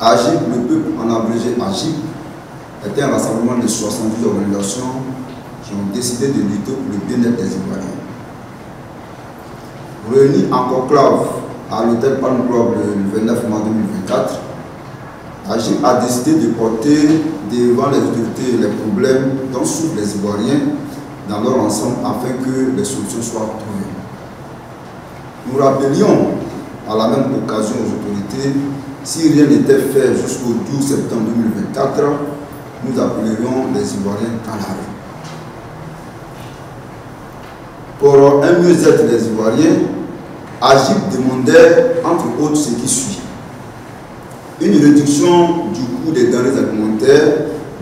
AGIP, le peuple en abrégé AGIP, était un rassemblement de 70 organisations qui ont décidé de lutter pour le bien-être des Ivoiriens. Réunis en conclave à l'hôtel Palm Club le 29 mars 2024, AGIP a décidé de porter devant les autorités les problèmes dont souffrent les Ivoiriens dans leur ensemble afin que les solutions soient trouvées. Nous rappelions à la même occasion aux autorités, si rien n'était fait jusqu'au 12 septembre 2024, nous appellerions les Ivoiriens à la rue. Pour un mieux-être des Ivoiriens, AGIP demandait entre autres ce qui suit: une réduction du coût des denrées alimentaires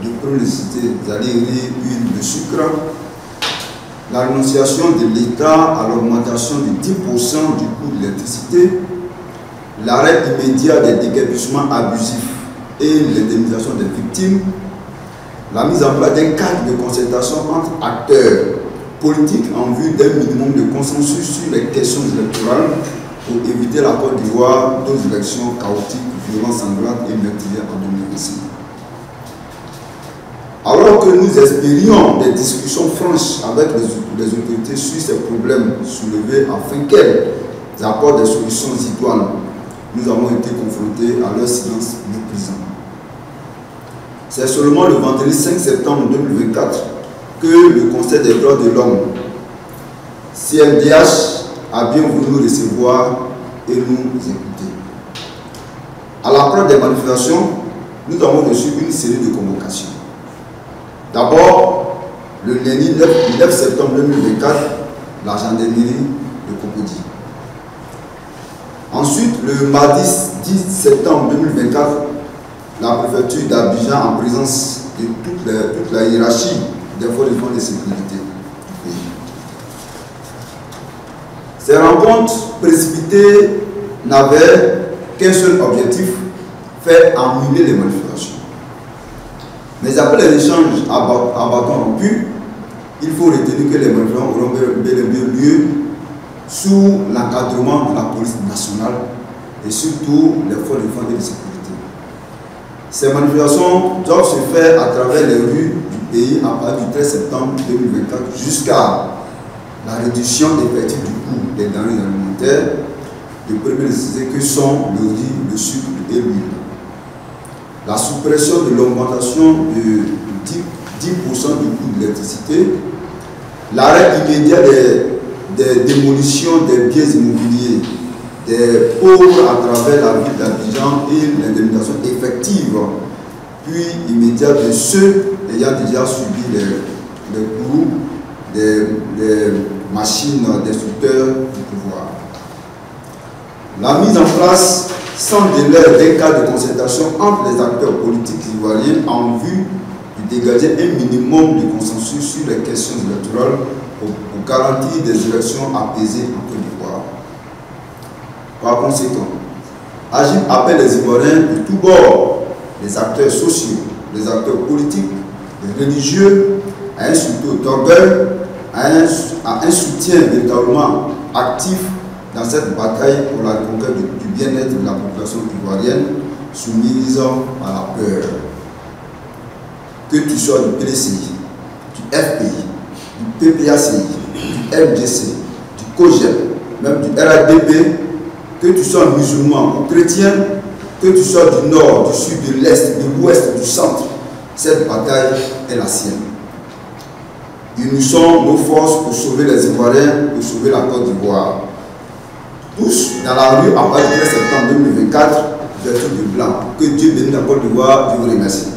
de première nécessité, c'est-à-dire riz, huile, de sucre, la renonciation de l'État à l'augmentation de 10% du coût de l'électricité, l'arrêt immédiat des déguerpissements abusifs et l'indemnisation des victimes, la mise en place d'un cadre de concertation entre acteurs politiques en vue d'un minimum de consensus sur les questions électorales pour éviter la Côte d'Ivoire d'autres élections chaotiques, violentes, sanglantes et meurtrières en 2025. Alors que nous espérions des discussions franches avec les autorités sur ces problèmes soulevés afin qu'elles apportent des solutions idoines, nous avons été confrontés à leur silence méprisant. C'est seulement le vendredi 5 septembre 2024 que le Conseil des droits de l'homme, CNDH, a bien voulu nous recevoir et nous écouter. À l'approche des manifestations, nous avons reçu une série de convocations. D'abord, le lundi 9 septembre 2024, la gendarmerie de Cocody. Ensuite, le mardi 10 septembre 2024, la préfecture d'Abidjan en présence de toute la hiérarchie des forces de sécurité du pays. Ces rencontres précipitées n'avaient qu'un seul objectif: faire annuler les manifestations. Mais après les échanges à bâton rompu, il faut retenir que les manifestations auront bel et bien lieu sous l'encadrement de la police nationale et surtout les forces de sécurité. Ces manifestations doivent se faire à travers les rues du pays à partir du 13 septembre 2024 jusqu'à la réduction des pertes du coût des denrées alimentaires de première nécessité que sont le riz, le sucre et l'huile. La suppression de l'augmentation de 10% du coût de l'électricité, l'arrêt immédiat des démolitions des biens immobiliers des pauvres à travers la ville d'Abidjan et l'indemnisation effective, puis immédiate de ceux ayant déjà subi les coûts des machines destructeurs du pouvoir. La mise en place sans délai d'un cadre de concertation entre les acteurs politiques ivoiriens en vue de dégager un minimum de consensus sur les questions électorales pour garantir des élections apaisées en Côte d'Ivoire. Par conséquent, AGIP appelle les Ivoiriens de tous bords, les acteurs sociaux, les acteurs politiques, les religieux, à un surtout d'orgueil, à un soutien véritablement actif dans cette bataille pour la conquête du bien-être de la population ivoirienne soumise à la peur. Que tu sois du PDCI, du FPI, du PPACI, du MDC, du COGEP, même du RADP, que tu sois musulman ou chrétien, que tu sois du nord, du sud, de l'est, de l'ouest, du centre, cette bataille est la sienne. Unissons nos forces pour sauver les Ivoiriens, pour sauver la Côte d'Ivoire. Tous dans la rue à partir du 13 septembre 2024, vêtus de blanc. Que Dieu bénisse la Côte d'Ivoire, je vous remercie.